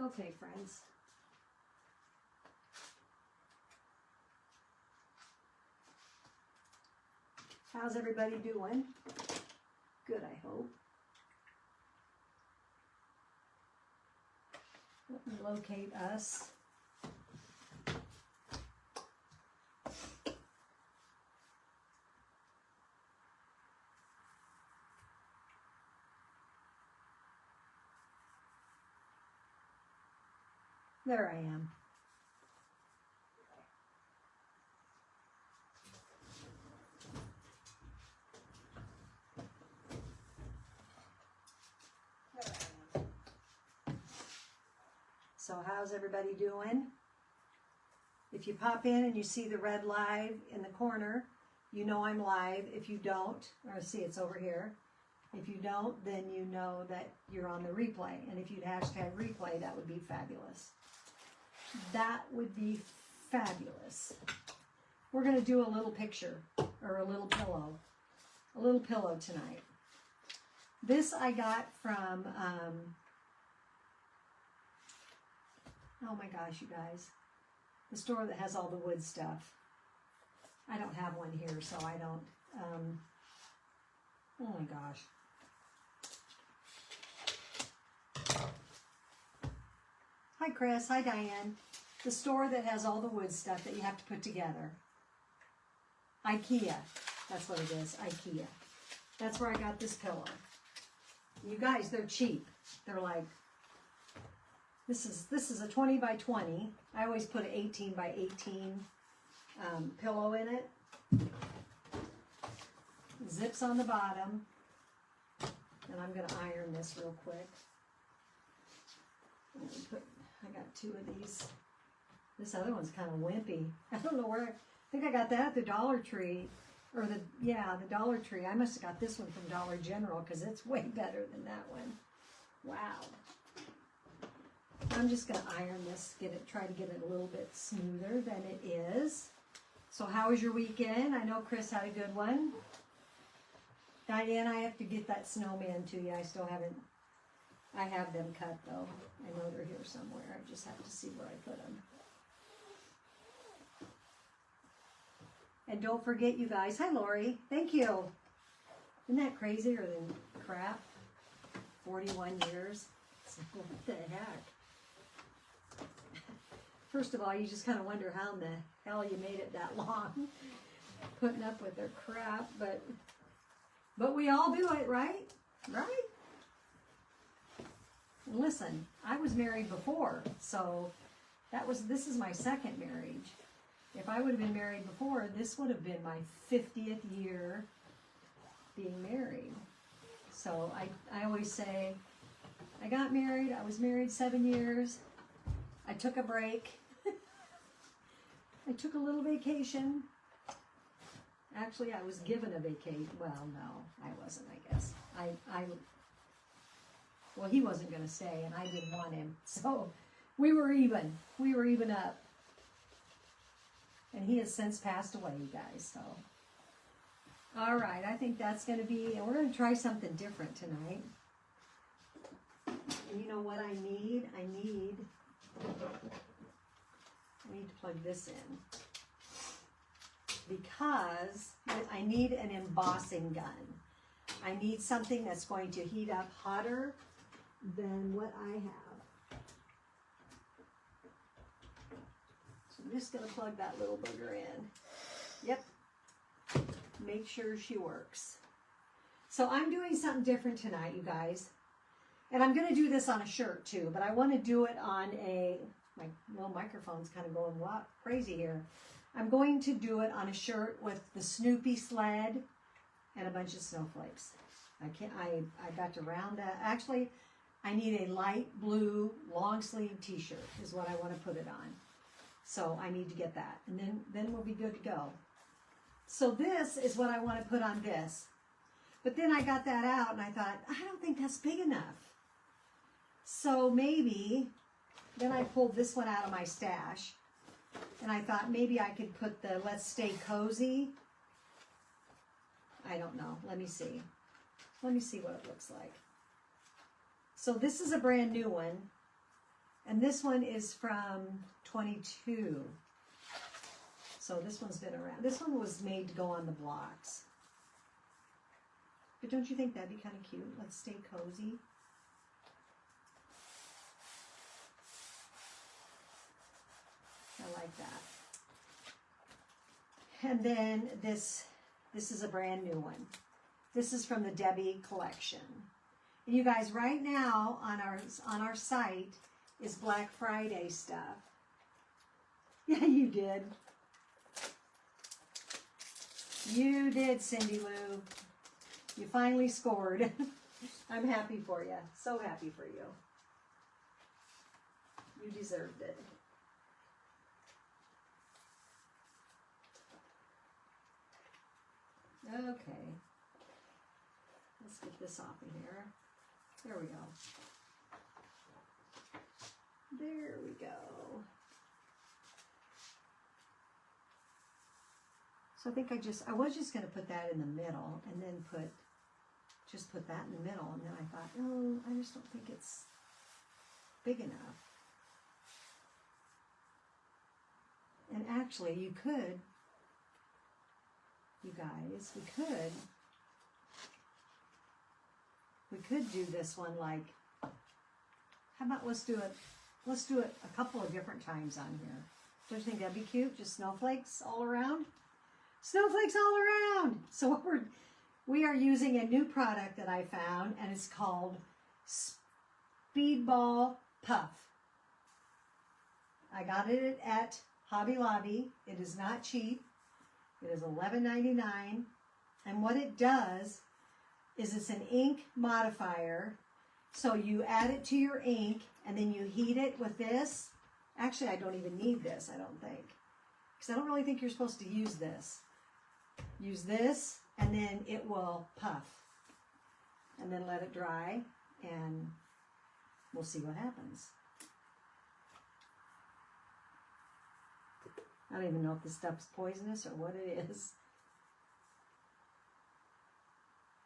Okay, friends. How's everybody doing? Good, I hope. Let me locate us. There I am. So how's everybody doing? If you pop in and you see the red live in the corner, you know I'm live. If you don't, or see it's over here. If you don't, then you know that you're on the replay. And if you'd hashtag replay, that would be fabulous. That would be fabulous. We're going to do a little picture or a little pillow. A little pillow tonight. This I got from, oh my gosh, you guys. The store that has all the wood stuff. I don't have one here, so I don't, oh my gosh. Hi, Chris. Hi, Diane. The store that has all the wood stuff that you have to put together. IKEA. That's what it is. IKEA. That's where I got this pillow. You guys, they're cheap. They're like, this is a 20 by 20. I always put an 18 by 18 pillow in it. Zips on the bottom. And I'm going to iron this real quick. I got two of these. This other one's kind of wimpy. I don't know where. I think I got that at the Dollar Tree. Or the Dollar Tree. I must have got this one from Dollar General because it's way better than that one. Wow. I'm just going to iron this, try to get it a little bit smoother than it is. So how was your weekend? I know Chris had a good one. Diane, I have to get that snowman to you. I have them cut though. I know they're here somewhere. I just have to see where I put them. And don't forget, you guys. Hi, Lori. Thank you. Isn't that crazier than crap? 41 years. It's like, what the heck? First of all, you just kind of wonder how in the hell you made it that long. Putting up with their crap. But we all do it, right? Right? And listen, I was married before. So this is my second marriage. If I would have been married before, this would have been my 50th year being married. So I always say, I got married, I was married 7 years, I took a break, I took a little vacation. Actually, I was given a vacation. Well, no, I wasn't, I guess. Well, he wasn't going to stay, and I didn't want him. So we were even. We were even up. And he has since passed away, you guys, so. All right, I think that's going to be, and we're going to try something different tonight. And you know what I need? I need to plug this in. Because I need an embossing gun. I need something that's going to heat up hotter than what I have. I'm just going to plug that little booger in. Yep. Make sure she works. So I'm doing something different tonight, you guys. And I'm going to do this on a shirt too, but I want to do it on my little microphone's kind of going crazy here. I'm going to do it on a shirt with the Snoopy sled and a bunch of snowflakes. I got to round that. Actually, I need a light blue long sleeve t-shirt is what I want to put it on. So I need to get that, and then we'll be good to go. So this is what I want to put on this. But then I got that out, and I thought, I don't think that's big enough. So maybe, then I pulled this one out of my stash, and I thought maybe I could put the Let's Stay Cozy. I don't know. Let me see. Let me see what it looks like. So this is a brand new one. And this one is from 22. So this one's been around. This one was made to go on the blocks. But don't you think that'd be kind of cute? Let's stay cozy. I like that. And then this is a brand new one. This is from the Debbie collection. And you guys, right now on our site is Black Friday stuff. Yeah, you did. You did, Cindy Lou. You finally scored. I'm happy for you. So happy for you. You deserved it. Okay. Let's get this off of here. There we go. There we go. So I think I was just going to put that in the middle and then put that in the middle. And then I thought, oh, I just don't think it's big enough. And actually you could, you guys, we could do this one like, how about let's do it a couple of different times on here. Don't you think that'd be cute? Just snowflakes all around? Snowflakes all around! So we are using a new product that I found, and it's called Speedball Puff. I got it at Hobby Lobby. It is not cheap. It is $11.99. And what it does is it's an ink modifier. So you add it to your ink, and then you heat it with this. Actually, I don't even need this, I don't think. Because I don't really think you're supposed to use this. Use this, and then it will puff. And then let it dry, and we'll see what happens. I don't even know if this stuff's poisonous or what it is.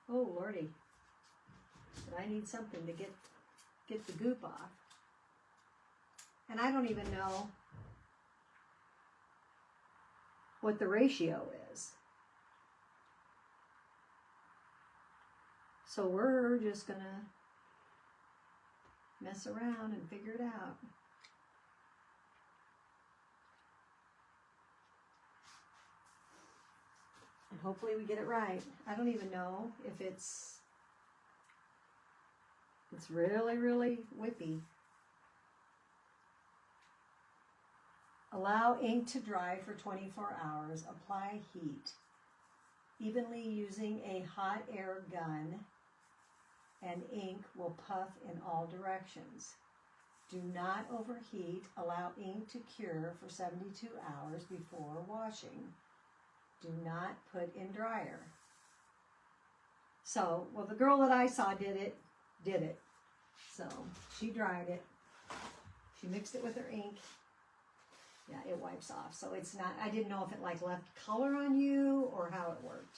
Oh, Lordy. But I need something to get the goop off. And I don't even know what the ratio is. So we're just going to mess around and figure it out. And hopefully we get it right. I don't even know if it's really, really whippy. Allow ink to dry for 24 hours. Apply heat. Evenly using a hot air gun, and ink will puff in all directions. Do not overheat. Allow ink to cure for 72 hours before washing. Do not put in dryer. So, well, the girl that I saw did it. So, she dried it. She mixed it with her ink. Yeah, it wipes off. So it's not, I didn't know if it like left color on you or how it worked.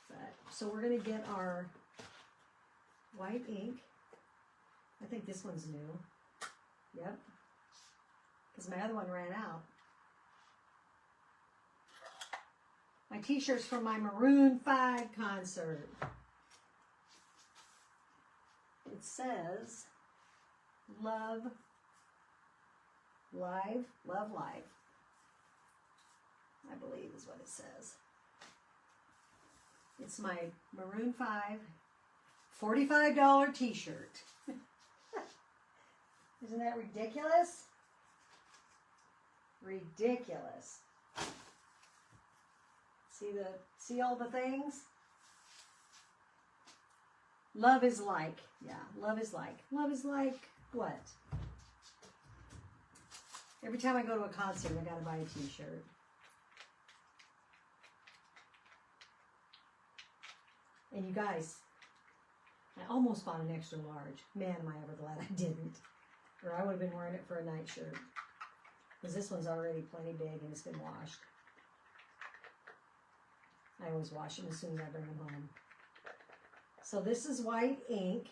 But, so we're going to get our white ink. I think this one's new. Yep. Because my other one ran out. My t-shirt's from my Maroon 5 concert. It says, love live, I believe is what it says. It's my Maroon 5 $45 t-shirt. Isn't that ridiculous? Ridiculous. See all the things? Love is like. Yeah, love is like. Love is like what? Every time I go to a concert, I gotta buy a t-shirt. And you guys, I almost bought an extra large. Man, am I ever glad I didn't. Or I would have been wearing it for a night shirt. Because this one's already plenty big and it's been washed. I always wash them as soon as I bring them home. So this is white ink.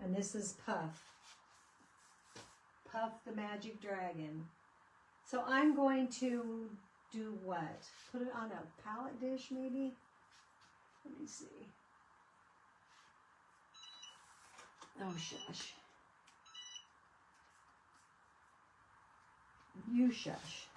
And this is puff. Puff the Magic Dragon. So I'm going to do what? Put it on a palette dish maybe? Let me see. Oh, shush. You shush.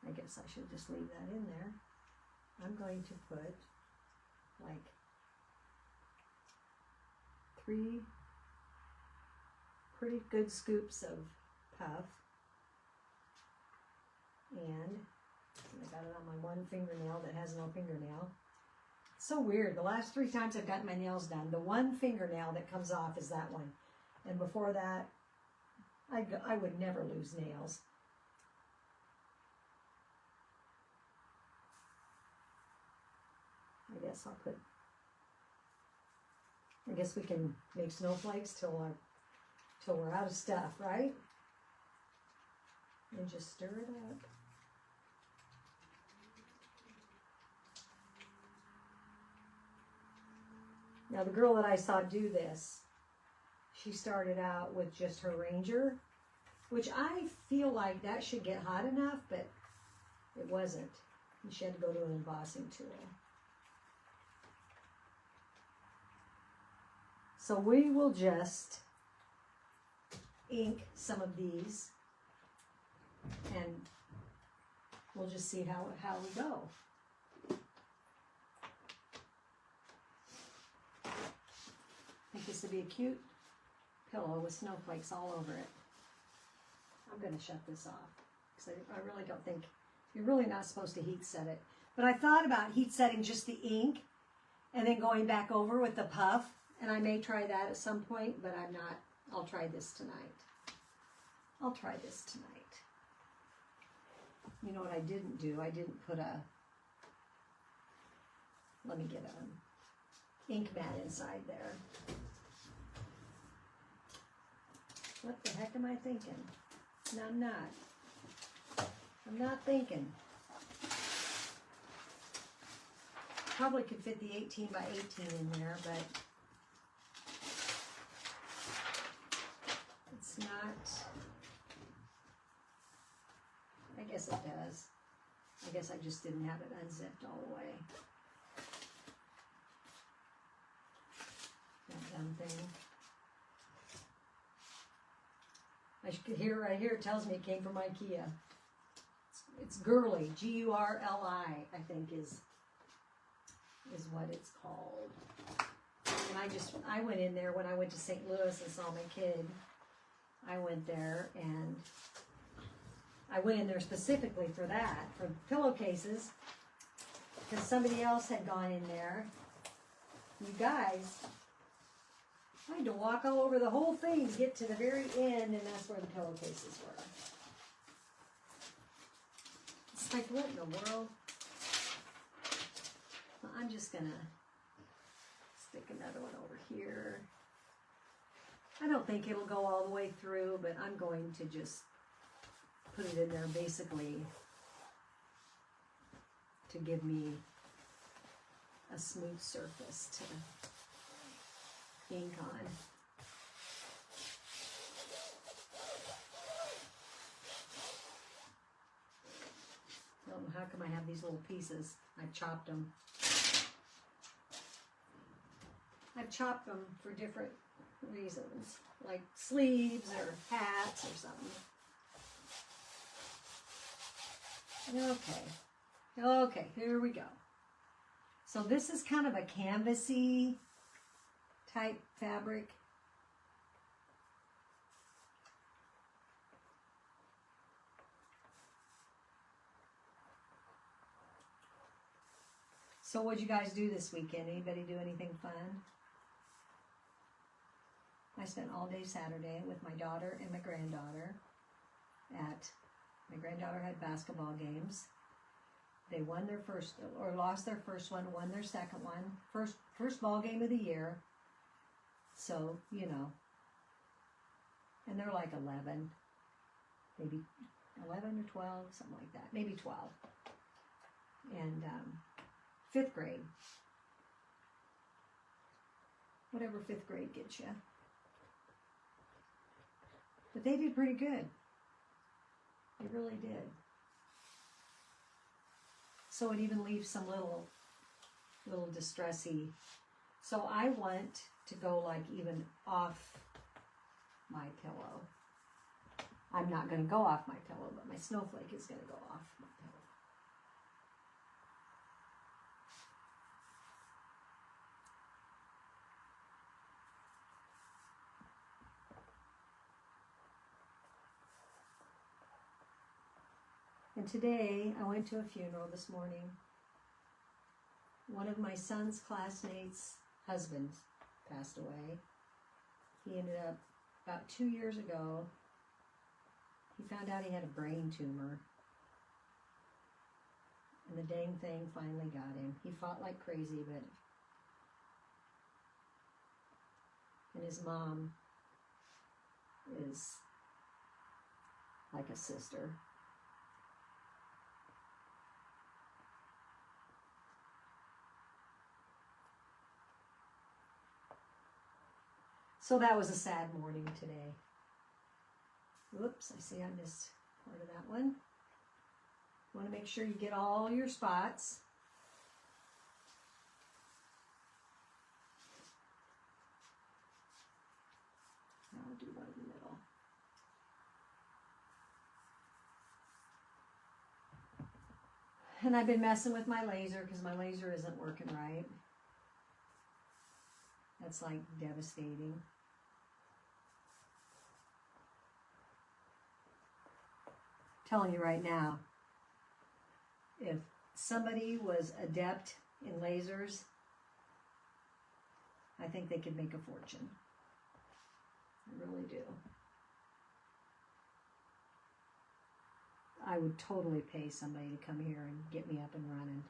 I guess I should just leave that in there. I'm going to put like 3 pretty good scoops of puff. And I got it on my one fingernail that has no fingernail. It's so weird. The last 3 times I've gotten my nails done, the one fingernail that comes off is that one. And before that, I would never lose nails. I guess we can make snowflakes till we're out of stuff, right? And just stir it up. Now the girl that I saw do this, she started out with just her Ranger, which I feel like that should get hot enough, but it wasn't. And she had to go to an embossing tool. So we will just ink some of these and we'll just see how we go. I think this would be a cute pillow with snowflakes all over it. I'm going to shut this off because I really don't think, you're really not supposed to heat set it. But I thought about heat setting just the ink and then going back over with the puff. And I may try that at some point, but I'm not. I'll try this tonight. I'll try this tonight. You know what I didn't do? I didn't put a, let me get an ink mat inside there. What the heck am I thinking? No, I'm not. I'm not thinking. Probably could fit the 18 by 18 in there, but it's not. I guess it does. I guess I just didn't have it unzipped all the way. That dumb thing. I should hear right here. It tells me it came from IKEA. It's Gurley, G-U-R-L-I, I think is what it's called. And I went in there when I went to St. Louis and saw my kid. I went there and I went in there specifically for that, for pillowcases, because somebody else had gone in there. You guys, I had to walk all over the whole thing to get to the very end, and that's where the pillowcases were. It's like, what in the world? Well, I'm just gonna stick another one over here. I don't think it'll go all the way through, but I'm going to just put it in there basically to give me a smooth surface to ink on. I don't know how come I have these little pieces. I've chopped them. I've chopped them for different reasons, like sleeves or hats or something. Okay, here we go. So this is kind of a canvasy type fabric. So what'd you guys do this weekend? Anybody do anything fun? I spent all day Saturday with my daughter and my granddaughter my granddaughter had basketball games. They won their first, or lost their first one, won their second one. First ball game of the year. So, you know. And they're like 11. Maybe 11 or 12, something like that, maybe 12. And 5th grade. Whatever 5th grade gets you. But they did pretty good. They really did. So it even leaves some little distressy. So I want to go like even off my pillow. I'm not going to go off my pillow, but my snowflake is going to go off my pillow. And today, I went to a funeral this morning. One of my son's classmates' husbands passed away. He ended up, about 2 years ago, he found out he had a brain tumor. And the dang thing finally got him. He fought like crazy, but... And his mom is like a sister. So that was a sad morning today. Whoops, I see I missed part of that one. You want to make sure you get all your spots. I'll do one in the middle. And I've been messing with my laser because my laser isn't working right. That's like devastating. Telling you right now, if somebody was adept in lasers, I think they could make a fortune. I really do. I would totally pay somebody to come here and get me up and running.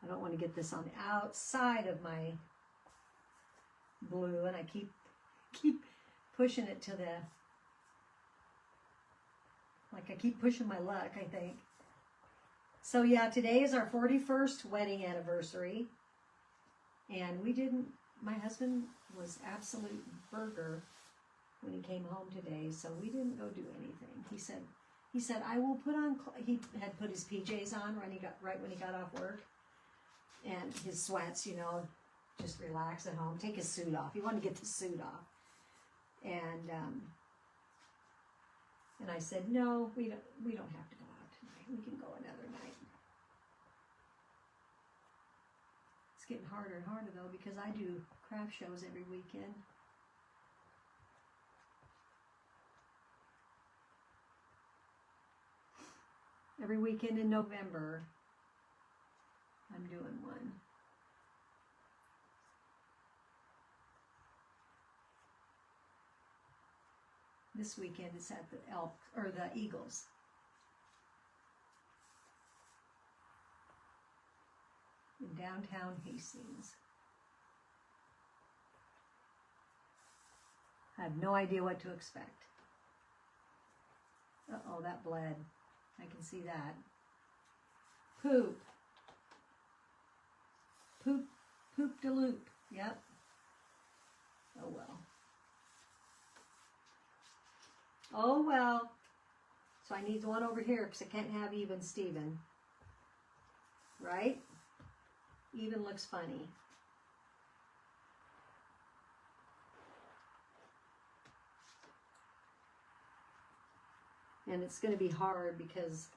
I don't want to get this on the outside of my blue, and I keep pushing it to the, like I keep pushing my luck, I think. So yeah, today is our 41st wedding anniversary, and my husband was absolute burger when he came home today, so we didn't go do anything. He said, I will put on, he had put his PJs on right when he got off work. And his sweats, you know, just relax at home. Take his suit off. He wanted to get the suit off. And I said, no, we don't have to go out tonight. We can go another night. It's getting harder and harder though because I do craft shows every weekend. Every weekend in November. I'm doing one. This weekend it's at the Eagles. In downtown Hastings. I have no idea what to expect. Uh-oh, that bled. I can see that. Poop. Poop de loop. Yep. Oh well. Oh well. So I need one over here because I can't have even Steven. Right? Even looks funny. And it's going to be hard because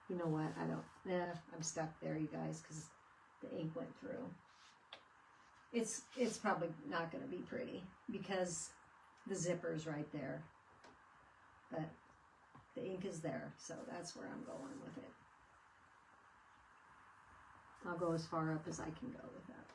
you know what? I'm stuck there, you guys, because the ink went through. It's probably not going to be pretty because the zipper's right there. But the ink is there, so that's where I'm going with it. I'll go as far up as I can go with that.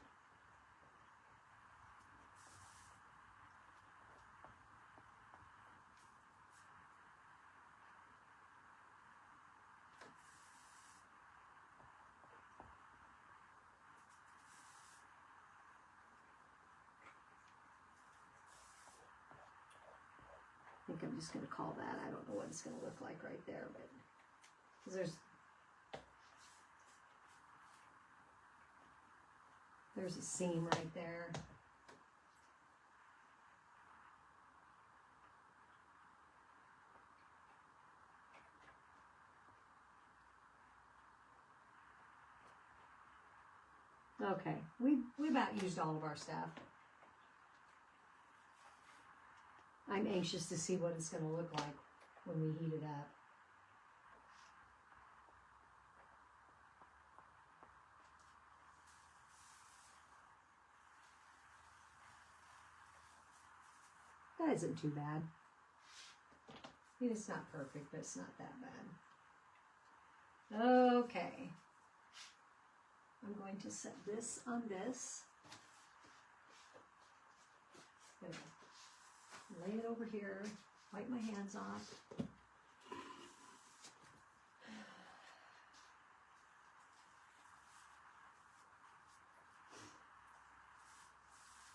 think I'm just going to call that. I don't know what it's going to look like right there, but because there's a seam right there. Okay, we about used all of our stuff. I'm anxious to see what it's going to look like when we heat it up. That isn't too bad. I mean, it's not perfect, but it's not that bad. Okay. I'm going to set this on this. Lay it over here, wipe my hands off.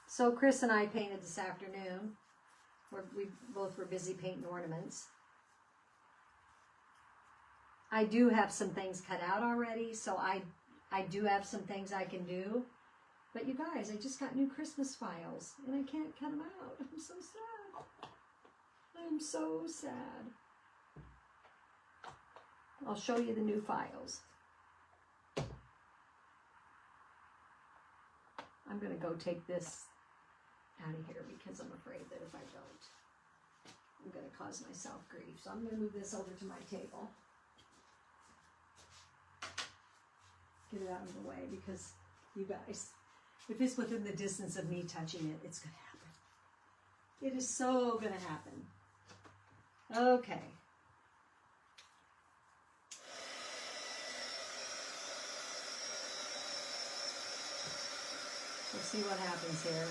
So Chris and I painted this afternoon. We both were busy painting ornaments. I do have some things cut out already, so I do have some things I can do. But you guys, I just got new Christmas files, and I can't cut them out. I'm so sad. I'm so sad. I'll show you the new files. I'm going to go take this out of here because I'm afraid that if I don't, I'm going to cause myself grief. So I'm going to move this over to my table. Get it out of the way because you guys, if it's within the distance of me touching it, it's going to happen. It is so going to happen. Okay. We'll see what happens here.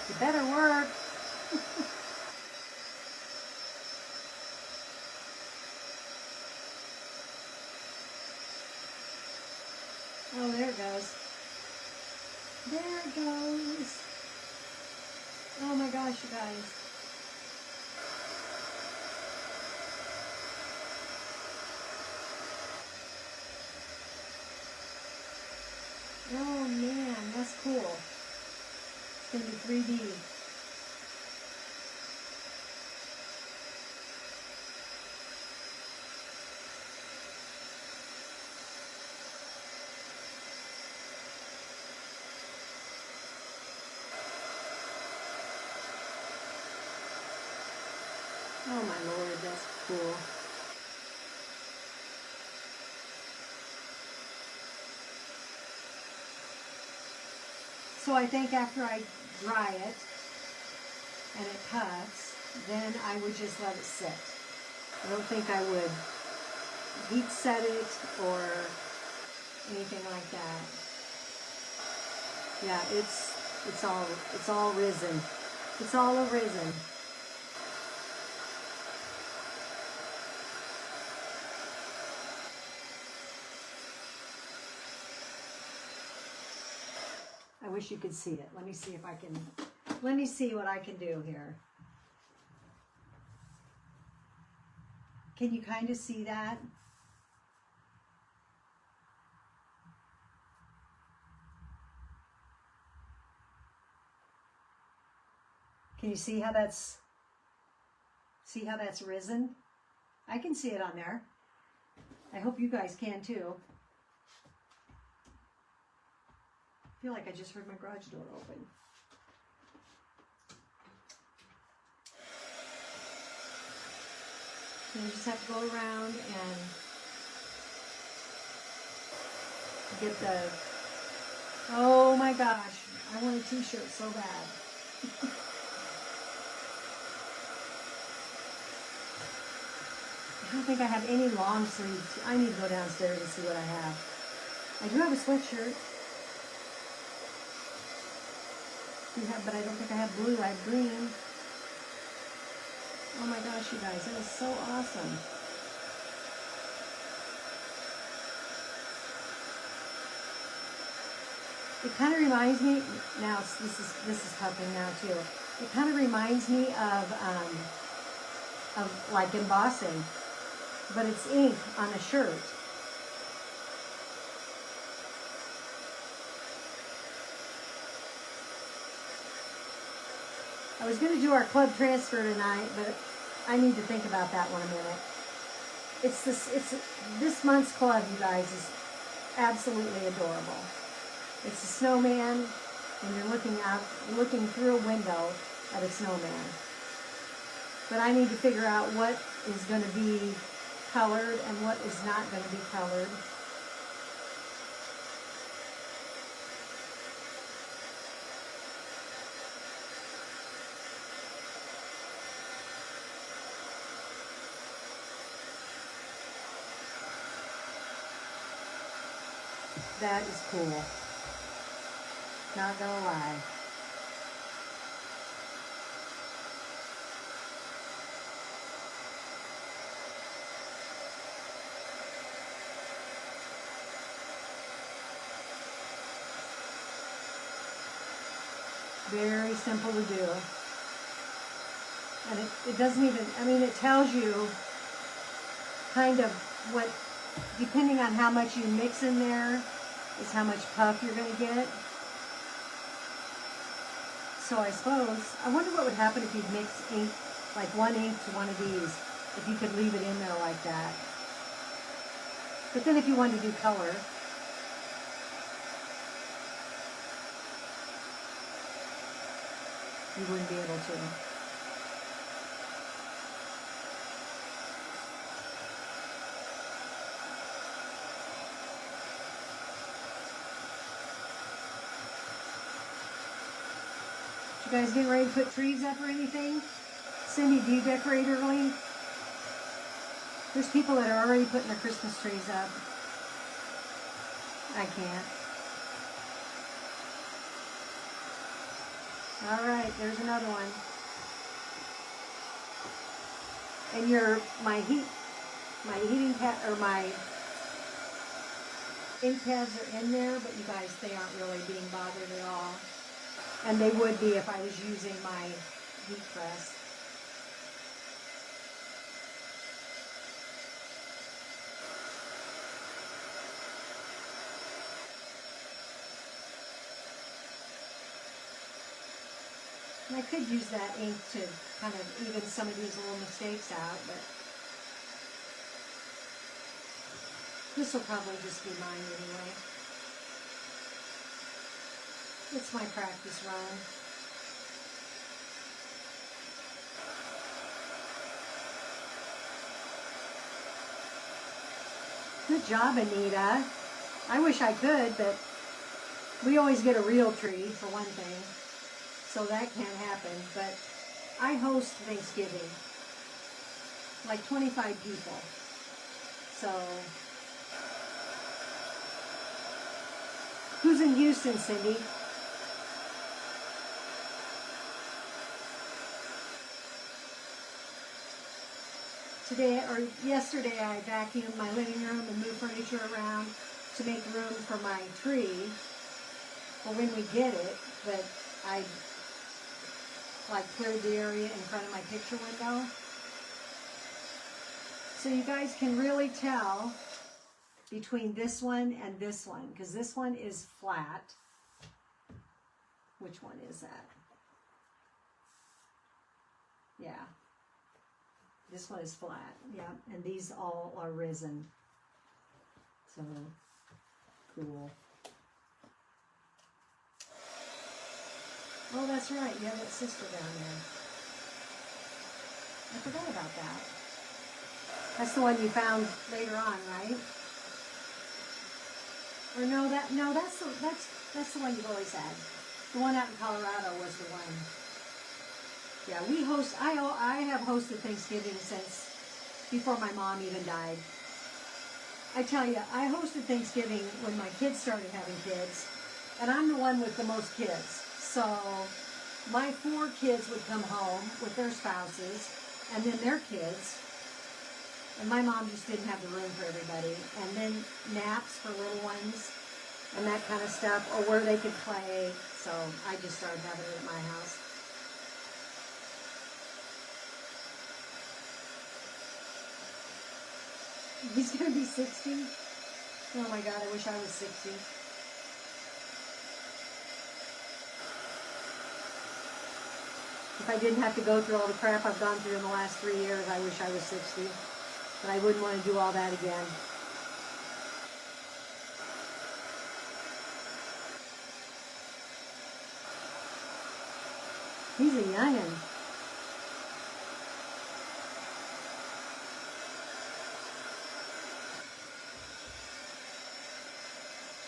It better work. Oh, there it goes. There it goes. Oh my gosh, you guys. Oh man, that's cool. It's going to be 3D. Oh my Lord, that's cool. So I think after I dry it and it cuts, then I would just let it sit. I don't think I would heat set it or anything like that. Yeah, it's all risen. It's all arisen. I wish you could see it. Let me see if I can, let me see what I can do here. Can you kind of see that? Can you see how that's risen? I can see it on there. I hope you guys can too. I feel like I just heard my garage door open. So you just have to go around and get the Oh my gosh, I want a t-shirt so bad. I don't think I have any long sleeves. I need to go downstairs and see what I have. I do have a sweatshirt. But I don't think I have blue. I have green. Oh my gosh, you guys, that is so awesome. It kind of reminds me, now this is puffing now too. It kind of reminds me of like embossing, but it's ink on a shirt. I was going to do our club transfer tonight, but I need to think about that one a minute. It's this month's club, you guys, is absolutely adorable. It's a snowman, and you're looking through a window at a snowman. But I need to figure out what is going to be colored and what is not going to be colored. That is cool. Not gonna lie. Very simple to do. And it doesn't even, I mean, it tells you kind of what, depending on how much you mix in there, is how much puff you're going to get. So I suppose, I wonder what would happen if you'd mix ink, like one ink to one of these, if you could leave it in there like that. But then if you wanted to do color, you wouldn't be able to. You guys getting ready to put trees up or anything? Cindy, do you decorate early? There's people that are already putting their Christmas trees up. I can't. All right, there's another one. And my heating pad, or my ink pads are in there, but you guys, they aren't really being bothered at all. And they would be if I was using my heat press. And I could use that ink to kind of even some of these little mistakes out, but this will probably just be mine anyway. It's my practice run. Good job, Anita. I wish I could, but we always get a real tree, for one thing. So that can't happen. But I host Thanksgiving. Like 25 people. So, who's in Houston, Cindy? Today, or yesterday, I vacuumed my living room and moved furniture around to make room for my tree for when we get it, but I like cleared the area in front of my picture window. So you guys can really tell between this one and this one, because this one is flat. Which one is that? Yeah. This one is flat, yeah, and these all are risen. So, cool. Oh, that's right, you have that sister down there. I forgot about that. That's the one you found later on, right? Or no, that's the one you've always had. The one out in Colorado was the one. Yeah, I have hosted Thanksgiving since before my mom even died. I tell you, I hosted Thanksgiving when my kids started having kids, and I'm the one with the most kids. So my 4 kids would come home with their spouses and then their kids, and my mom just didn't have the room for everybody. And then naps for little ones and that kind of stuff, or where they could play. So I just started having it at my house. He's going to be 60. Oh my God, I wish I was 60. If I didn't have to go through all the crap I've gone through in the last 3 years, I wish I was 60. But I wouldn't want to do all that again. He's a youngin'.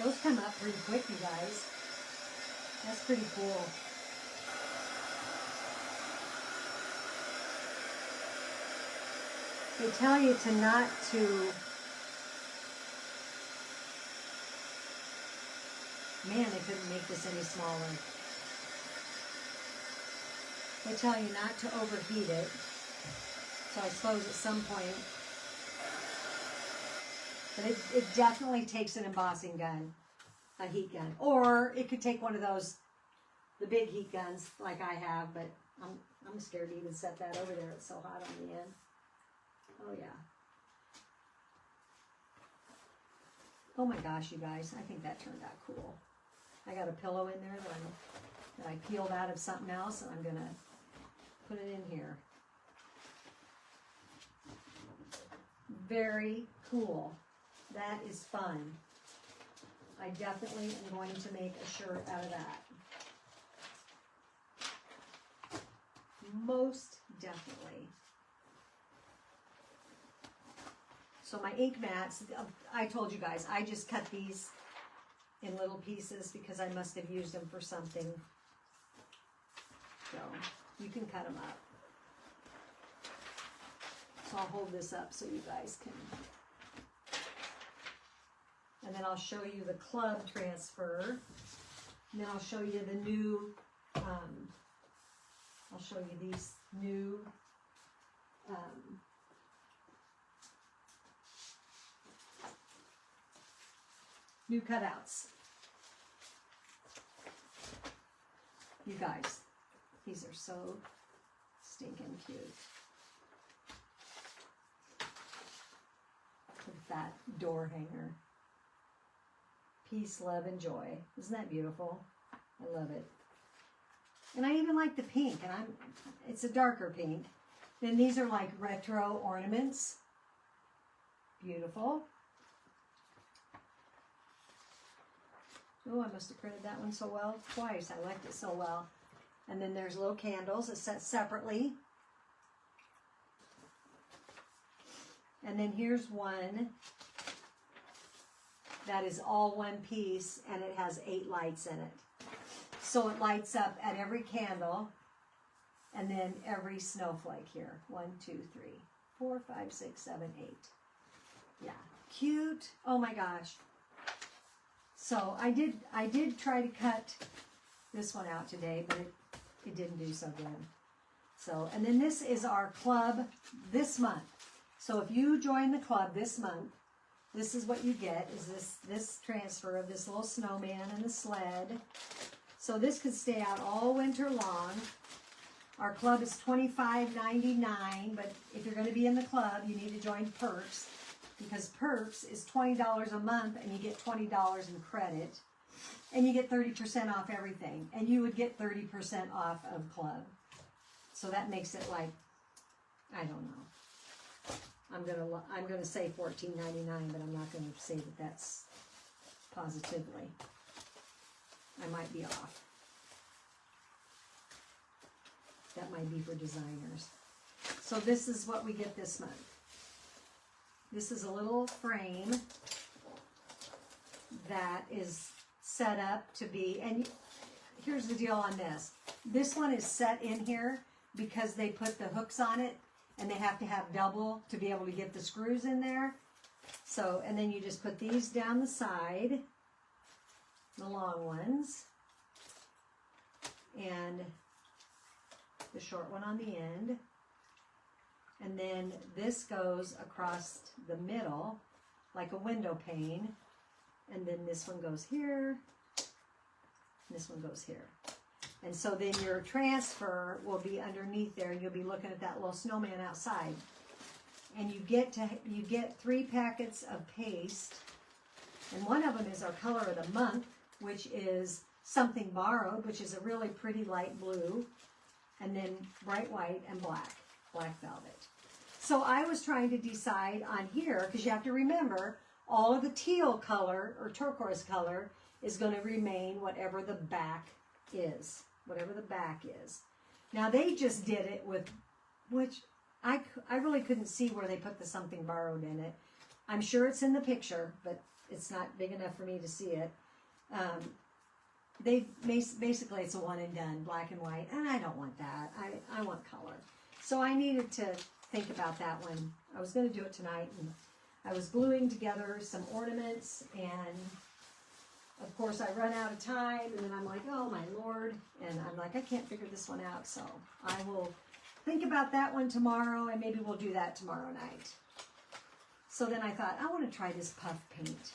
Those come up pretty quick, you guys. That's pretty cool. They tell you to not to man, they couldn't make this any smaller. They tell you not to overheat it. So I suppose at some point, but it definitely takes an embossing gun, a heat gun. Or it could take one of those, the big heat guns like I have, but I'm scared to even set that over there. It's so hot on the end. Oh yeah. Oh my gosh, you guys, I think that turned out cool. I got a pillow in there that I peeled out of something else, and I'm gonna put it in here. Very cool. That is fun. I definitely am going to make a shirt out of that. Most definitely. So my ink mats, I told you guys, I just cut these in little pieces because I must have used them for something. So you can cut them up. So I'll hold this up so you guys can. And then I'll show you the club transfer. And then I'll show you the new, I'll show you these new, new cutouts. You guys, these are so stinking cute. Look at that door hanger. Peace, love, and joy. Isn't that beautiful? I love it. And I even like the pink, and it's a darker pink. Then these are like retro ornaments. Beautiful. Oh, I must have printed that one so well twice. I liked it so well. And then there's little candles that's set separately. And then here's one that is all one piece, and it has 8 lights in it. So it lights up at every candle, and then every snowflake here. 1, 2, 3, 4, 5, 6, 7, 8. Yeah, cute. Oh my gosh. So I did try to cut this one out today, but it didn't do so good. So, and then this is our club this month. So if you join the club this month, this is what you get, is this transfer of this little snowman and the sled. So this could stay out all winter long. Our club is $25.99, but if you're going to be in the club, you need to join Perks, because Perks is $20 a month, and you get $20 in credit, and you get 30% off everything, and you would get 30% off of club. So that makes it like, I don't know. I'm gonna say $14.99, but I'm not gonna say that that's positively. I might be off. That might be for designers. So this is what we get this month. This is a little frame that is set up to be, and here's the deal on this. This one is set in here because they put the hooks on it and they have to have double to be able to get the screws in there. So, and then you just put these down the side, the long ones, and the short one on the end. And then this goes across the middle like a window pane. And then this one goes here. This one goes here. And so then your transfer will be underneath there. You'll be looking at that little snowman outside. And you get 3 packets of paste. And one of them is our color of the month, which is Something Borrowed, which is a really pretty light blue. And then bright white and black velvet. So I was trying to decide on here, because you have to remember, all of the teal color or turquoise color is going to remain whatever the back is. Whatever the back is. Now they just did it with, which I really couldn't see where they put the Something Borrowed in it. I'm sure it's in the picture, but it's not big enough for me to see it. Basically it's a one and done, black and white, and I don't want that. I want color. So I needed to think about that one. I was going to do it tonight, and I was gluing together some ornaments, and of course I run out of time, and then I'm like, oh my Lord, and I'm like, I can't figure this one out, so I will think about that one tomorrow, and maybe we'll do that tomorrow night. So then I thought, I want to try this puff paint,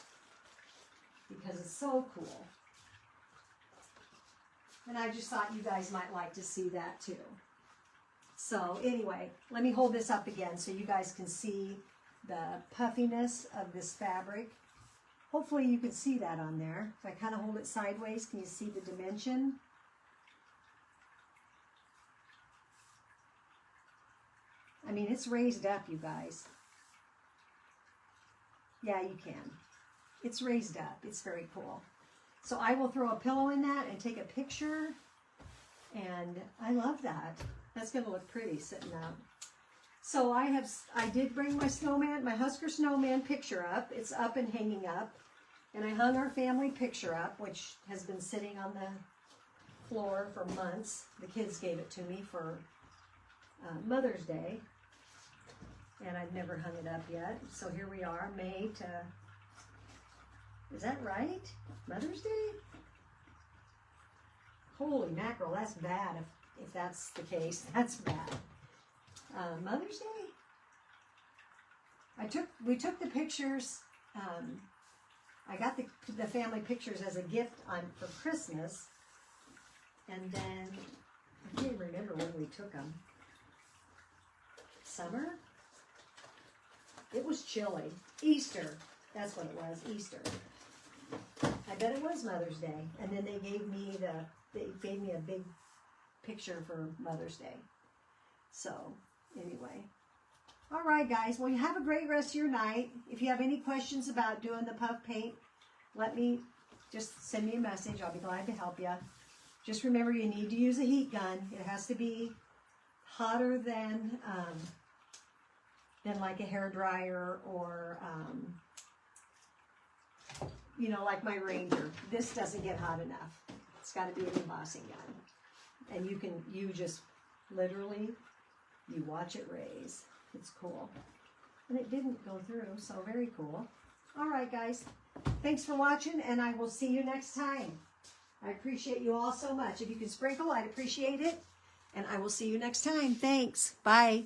because it's so cool. And I just thought you guys might like to see that too. So anyway, let me hold this up again so you guys can see the puffiness of this fabric. Hopefully you can see that on there. If I kind of hold it sideways, can you see the dimension? I mean, it's raised up, you guys. Yeah, you can. It's raised up. It's very cool. So I will throw a pillow in that and take a picture. And I love that. That's going to look pretty sitting up. So I did bring my snowman, my Husker snowman picture up. It's up and hanging up. And I hung our family picture up, which has been sitting on the floor for months. The kids gave it to me for Mother's Day. And I've never hung it up yet. So here we are, May to... Is that right? Mother's Day? Holy mackerel, that's bad if that's the case. That's bad. Mother's Day? We took the pictures. I got the family pictures as a gift for Christmas. And then, I can't even remember when we took them. Summer? It was chilly. Easter. That's what it was, Easter. I bet it was Mother's Day. And then they gave me a big picture for Mother's Day. So, anyway. All right, guys. Well, you have a great rest of your night. If you have any questions about doing the puff paint, just send me a message. I'll be glad to help you. Just remember, you need to use a heat gun. It has to be hotter than like a hair dryer or, like my Ranger. This doesn't get hot enough. It's got to be an embossing gun. And you just literally, you watch it raise. It's cool. And it didn't go through, so very cool. All right, guys. Thanks for watching, and I will see you next time. I appreciate you all so much. If you can sprinkle, I'd appreciate it. And I will see you next time. Thanks. Bye.